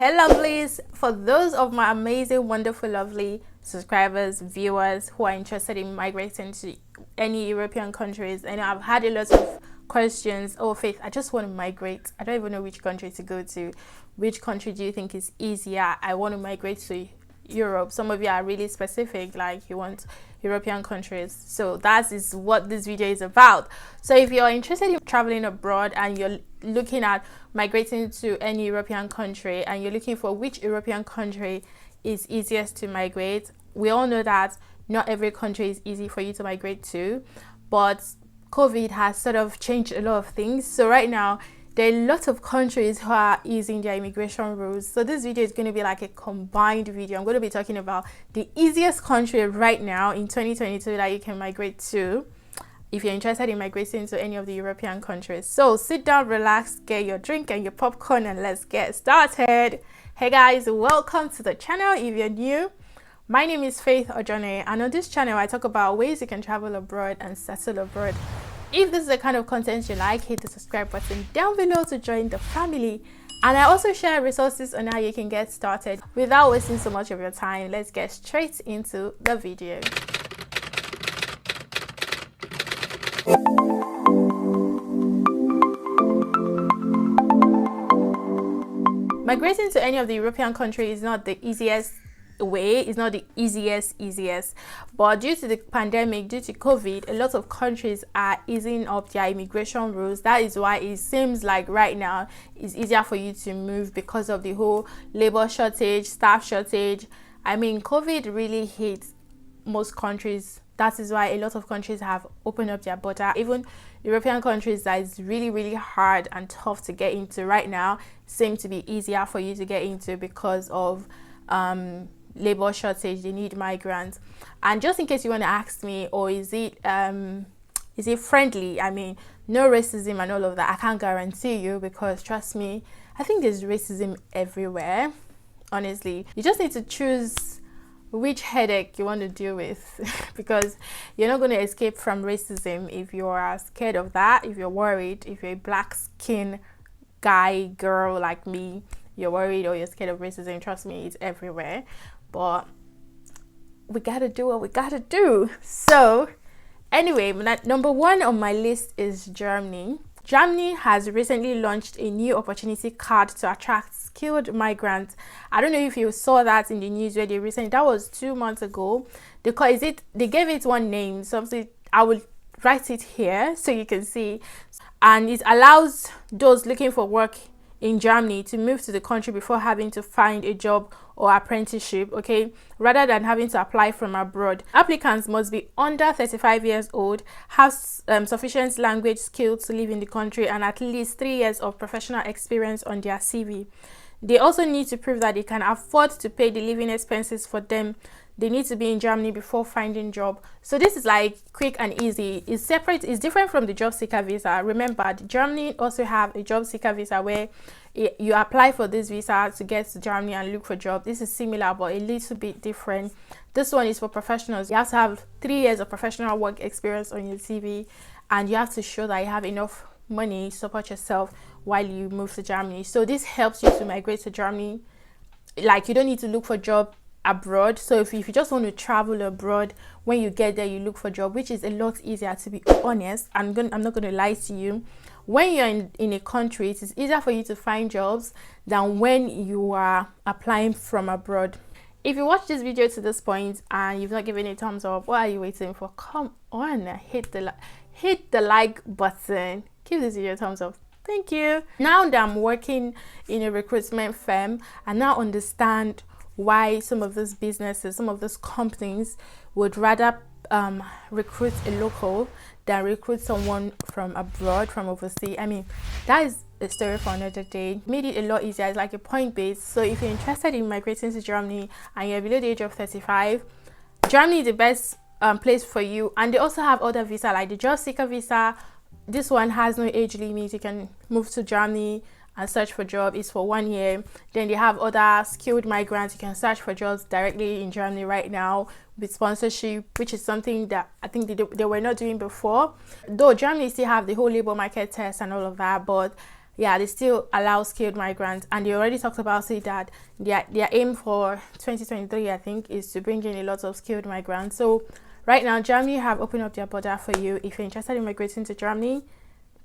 Hey lovelies, for those of my amazing, wonderful, lovely subscribers, viewers who are interested in migrating to any European countries, and I've had a lot of questions. Oh Faith, I just want to migrate. I don't even know which country to go to. Which country do you think is easier? I want to migrate to Europe. Some of you are really specific, like you want European countries. So that is what this video is about. So if you're interested in traveling abroad and you're looking at migrating to any European country and you're looking for which European country is easiest to migrate, we all know that not every country is easy for you to migrate to, but COVID has sort of changed a lot of things. So right now there are lots of countries who are easing their immigration rules. So this video is going to be like a combined video. I'm going to be talking about the easiest country right now in 2022 that you can migrate to if you're interested in migrating to any of the European countries. So sit down, relax, get your drink and your popcorn, and let's get started. Hey guys, welcome to the channel. If you're new, my name is Faithojone, and on this channel I talk about ways you can travel abroad and settle abroad. If this is the kind of content you like, hit the subscribe button down below to join the family. And I also share resources on how you can get started. Without wasting so much of your time, let's get straight into the video. Migrating to any of the European countries is not the easiest way. It's not the easiest, but due to the pandemic, due to COVID, a lot of countries are easing up their immigration rules. That is why it seems like right now it's easier for you to move because of the whole labor shortage, staff shortage. I mean, COVID really hit most countries. That is why a lot of countries have opened up their border. Even European countries that is really hard and tough to get into right now seem to be easier for you to get into because of labor shortage. They need migrants. And just in case you want to ask me, or is it friendly? I mean, no racism and all of that. I can't guarantee you, because trust me, I think there's racism everywhere. Honestly, you just need to choose which headache you want to deal with because you're not going to escape from racism if you are scared of that. If you're worried, if you're a black skin guy, girl like me, you're worried or you're scared of racism, trust me, it's everywhere. But we gotta do what we gotta do. So anyway, number one on my list is Germany. Germany has recently launched a new opportunity card to attract skilled migrants. I don't know if you saw that in the news where they recently, that was 2 months ago. They gave it one name, something. I will write it here so you can see. And it allows those looking for work in Germany to move to the country before having to find a job or apprenticeship, okay, rather than having to apply from abroad. Applicants must be under 35 years old, have sufficient language skills to live in the country, and at least 3 years of professional experience on their CV. They also need to prove that they can afford to pay the living expenses for them. They need to be in Germany before finding job. So this is like quick and easy. It's separate. It's different from the job seeker visa. Remember, Germany also have a job seeker visa where you apply for this visa to get to Germany and look for job. This is similar but a little bit different. This one is for professionals. You have to have 3 years of professional work experience on your CV, and you have to show that you have enough money to support yourself while you move to Germany. So this helps you to migrate to Germany. Like, you don't need to look for job abroad. So if you just want to travel abroad, when you get there you look for a job, which is a lot easier, to be honest. I'm not going to lie to you. When you're in a country, it is easier for you to find jobs than when you are applying from abroad. If you watch this video to this point and you've not given it a thumbs up, what are you waiting for? Come on, hit the like button, give this video a thumbs up. Thank you. Now that I'm working in a recruitment firm, I now understand why some of these businesses, some of these companies would rather recruit a local than recruit someone from abroad, from overseas. I mean, that is a story for another day. It made it a lot easier. It's like a point base. So if you're interested in migrating to Germany and you're below the age of 35, Germany is the best place for you. And they also have other visa, like the job seeker visa. This one has no age limit. You can move to Germany and search for job. Is for 1 year. Then they have other skilled migrants. You can search for jobs directly in Germany right now with sponsorship, which is something that I think they were not doing before. Though Germany still have the whole labor market test and all of that, but yeah, they still allow skilled migrants, and they already talked about it that their aim for 2023, I think, is to bring in a lot of skilled migrants. So right now, Germany have opened up their border for you. If you're interested in migrating to Germany,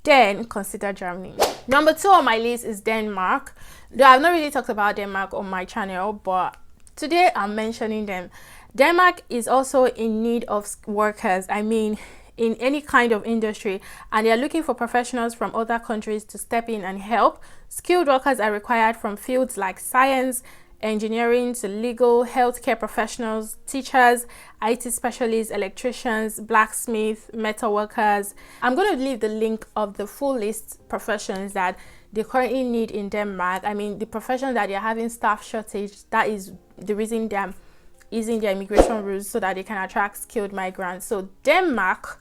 then consider Germany. Number 2 on my list is Denmark. Though I've not really talked about Denmark on my channel, but today I'm mentioning them. Denmark is also in need of workers. I mean, in any kind of industry, and they are looking for professionals from other countries to step in and help. Skilled workers are required from fields like science, engineering to legal, healthcare professionals, teachers, IT specialists, electricians, blacksmiths, metal workers. I'm going to leave the link of the full list professions that they currently need in Denmark. I mean, the professions that they're having staff shortage, that is the reason they're easing their immigration rules so that they can attract skilled migrants. So Denmark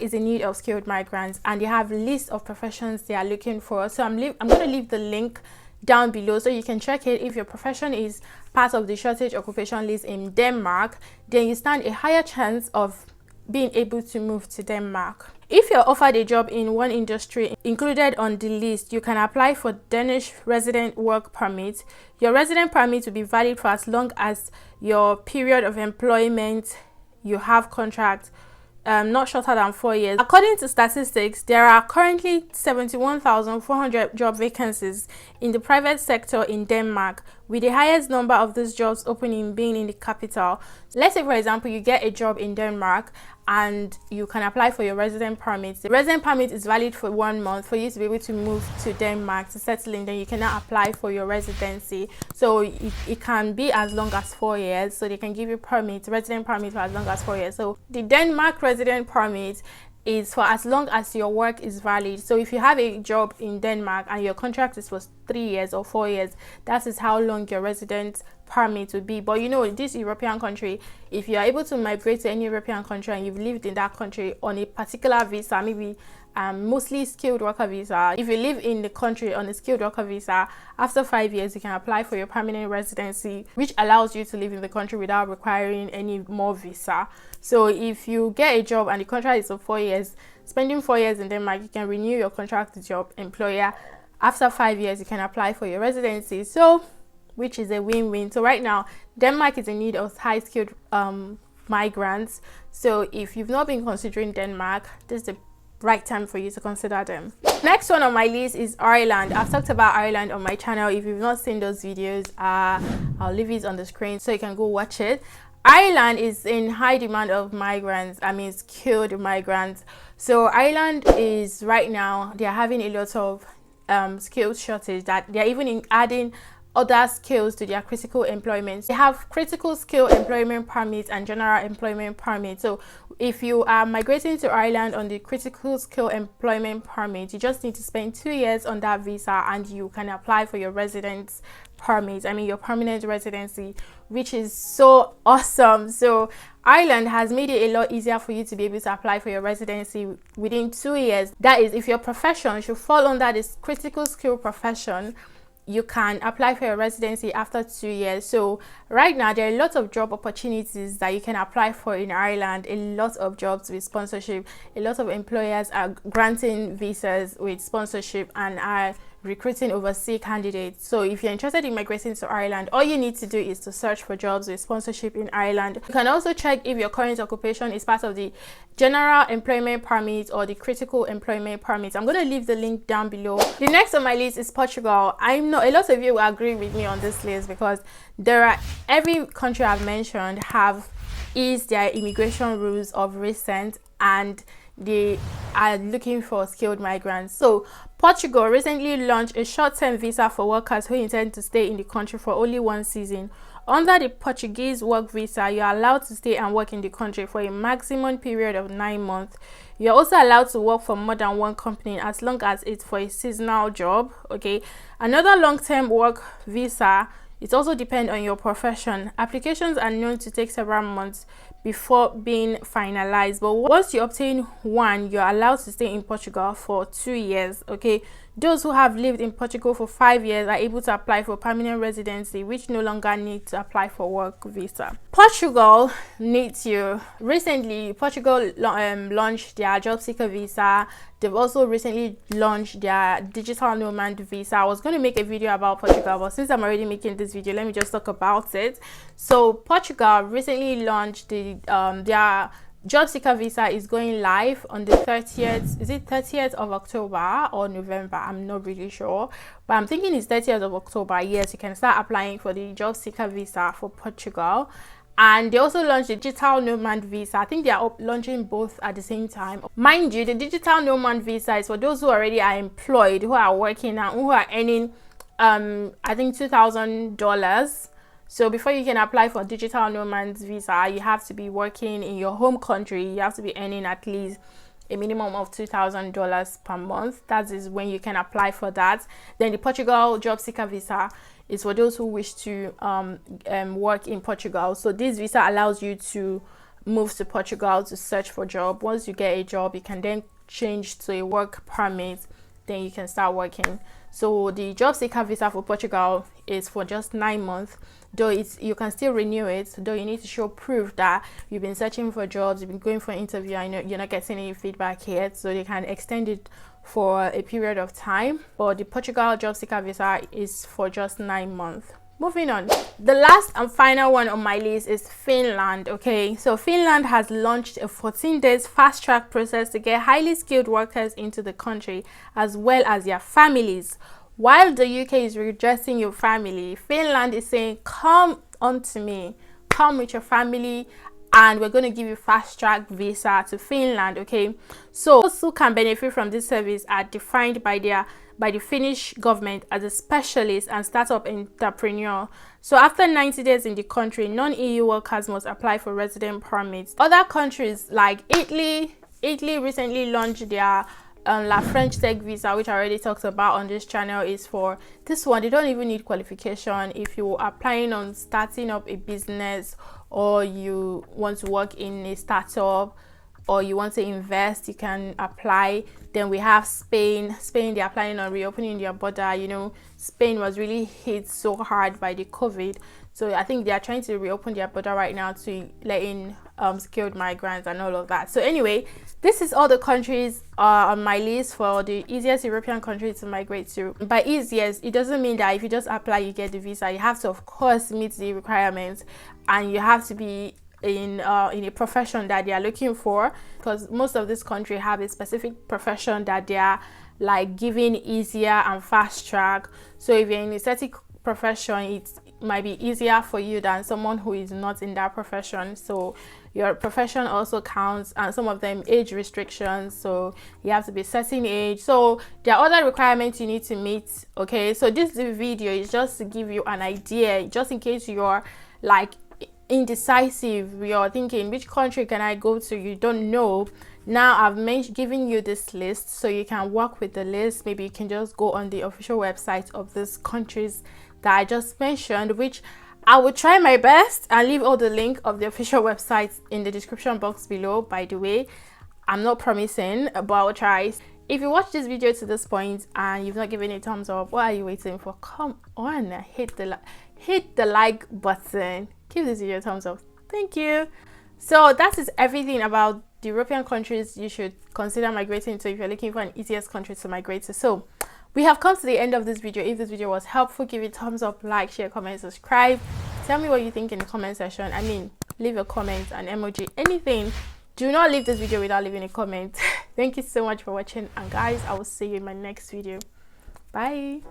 is in need of skilled migrants, and they have a list of professions they are looking for. So I'm going to leave the link down below so you can check it. If your profession is part of the shortage occupation list in Denmark, then you stand a higher chance of being able to move to Denmark. If you're offered a job in one industry included on the list, you can apply for Danish resident work permit. Your resident permit will be valid for as long as your period of employment you have contract, not shorter than 4 years. According to statistics, there are currently 71,400 job vacancies in the private sector in Denmark, with the highest number of these jobs opening being in the capital. So let's say, for example, you get a job in Denmark and you can apply for your resident permit. The resident permit is valid for 1 month for you to be able to move to Denmark to settle in. Then you cannot apply for your residency. So it can be as long as 4 years. So they can give you resident permit for as long as 4 years. So the Denmark resident permit is for as long as your work is valid. So if you have a job in Denmark and your contract is for 3 years or 4 years, that is how long your resident permit will be. But you know, in this European country, if you are able to migrate to any European country and you've lived in that country on a particular visa, maybe mostly skilled worker visa, if you live in the country on a skilled worker visa, after 5 years you can apply for your permanent residency, which allows you to live in the country without requiring any more visa. So if you get a job and the contract is for 4 years, spending 4 years in Denmark, you can renew your contract with your employer. After 5 years, you can apply for your residency, so which is a win-win. So right now, Denmark is in need of high-skilled migrants. So if you've not been considering Denmark, this is the right time for you to consider them. Next one on my list is Ireland. I've talked about Ireland on my channel. If you've not seen those videos, I'll leave it on the screen so you can go watch it. Ireland is in high demand of migrants, I mean skilled migrants. So Ireland is right now, they're having a lot of skills shortage, that they're even adding other skills to their critical employment. They have critical skill employment permits and general employment permits. So if you are migrating to Ireland on the critical skill employment permit, you just need to spend 2 years on that visa and you can apply for your residence permit, I mean your permanent residency, which is so awesome. So Ireland has made it a lot easier for you to be able to apply for your residency within 2 years. That is, if your profession should fall under this critical skill profession, you can apply for your residency after 2 years. So right now there are a lot of job opportunities that you can apply for in Ireland, a lot of jobs with sponsorship. A lot of employers are granting visas with sponsorship and are recruiting overseas candidates. So if you're interested in migrating to Ireland, all you need to do is to search for jobs with sponsorship in Ireland. You can also check if your current occupation is part of the general employment permit or the critical employment permit. I'm going to leave the link down below. The next on my list is Portugal. I know a lot of you will agree with me on this list because every country I've mentioned have eased their immigration rules of recent, and they are looking for skilled migrants. So Portugal recently launched a short-term visa for workers who intend to stay in the country for only 1 season. Under the Portuguese work visa, you are allowed to stay and work in the country for a maximum period of 9 months. You are also allowed to work for more than one company as long as it's for a seasonal job. Okay, another long-term work visa, it also depends on your profession. Applications are known to take several months before being finalized, but once you obtain one, you're allowed to stay in Portugal for 2 years. Okay, Those who have lived in Portugal for 5 years are able to apply for permanent residency, which no longer need to apply for work visa. Portugal needs you. Recently, Portugal launched their job seeker visa. They've also recently launched their digital nomad visa. I was going to make a video about Portugal, but since I'm already making this video, let me just talk about it. So Portugal recently launched their job seeker visa is going live on the 30th. Is it 30th of October or November? I'm not really sure, but I'm thinking it's 30th of October. Yes, you can start applying for the job seeker visa for Portugal. And they also launched the digital nomad visa. I think they are launching both at the same time. Mind you, the digital nomad visa is for those who already are employed, who are working and who are earning I think $2,000. So before you can apply for digital nomads visa, you have to be working in your home country. You have to be earning at least a minimum of $2,000 per month. That is when you can apply for that. Then the Portugal job seeker visa is for those who wish to work in Portugal. So this visa allows you to move to Portugal to search for a job. Once you get a job, you can then change to a work permit. Then you can start working. So the job seeker visa for Portugal is for just 9 months, though you can still renew it, though you need to show proof that you've been searching for jobs, you've been going for an interview, I know you're not getting any feedback yet, so they can extend it for a period of time. But the Portugal job seeker visa is for just 9 months. Moving on, the last and final one on my list is Finland. Okay, so Finland has launched a 14 days fast track process to get highly skilled workers into the country as well as their families. While the UK is rejecting your family, Finland is saying, come onto me, come with your family, and we're going to give you fast track visa to Finland. Okay, so those who can benefit from this service are defined by the Finnish government as a specialist and startup entrepreneur. So after 90 days in the country, non-EU workers must apply for resident permits. Other countries like Italy recently launched their La French Tech visa, which I already talked about on this channel. Is for this one, they don't even need qualification. If you're applying on starting up a business, or you want to work in a startup, or you want to invest, you can apply. Then we have Spain. They're planning on reopening their border. You know, Spain was really hit so hard by the COVID, so I think they are trying to reopen their border right now to let in skilled migrants and all of that. So anyway, this is all the countries on my list for the easiest European countries to migrate to. By easiest, it doesn't mean that if you just apply you get the visa. You have to, of course, meet the requirements, and you have to be in a profession that they are looking for, because most of this country have a specific profession that they are like giving easier and fast track. So if you're in a certain profession, it might be easier for you than someone who is not in that profession. So your profession also counts, and some of them age restrictions, so you have to be a certain age. So there are other requirements you need to meet. Okay, so this video is just to give you an idea, just in case you're like indecisive, you're thinking which country can I go to, you don't know. Now I've given you this list so you can work with the list. Maybe you can just go on the official website of these countries that I just mentioned, which I will try my best and leave all the link of the official websites in the description box below. By the way, I'm not promising, but I'll try. If you watch this video to this point and you've not given it a thumbs up, what are you waiting for? Come on, hit the like button, give this video a thumbs up. Thank you. So that is everything about the European countries you should consider migrating to if you're looking for an easiest country to migrate to. So we have come to the end of this video. If this video was helpful, give it a thumbs up, like, share, comment, subscribe. Tell me what you think in the comment section. I mean, leave a comment, an emoji, anything. Do not leave this video without leaving a comment. Thank you so much for watching, and guys, I will see you in my next video. Bye.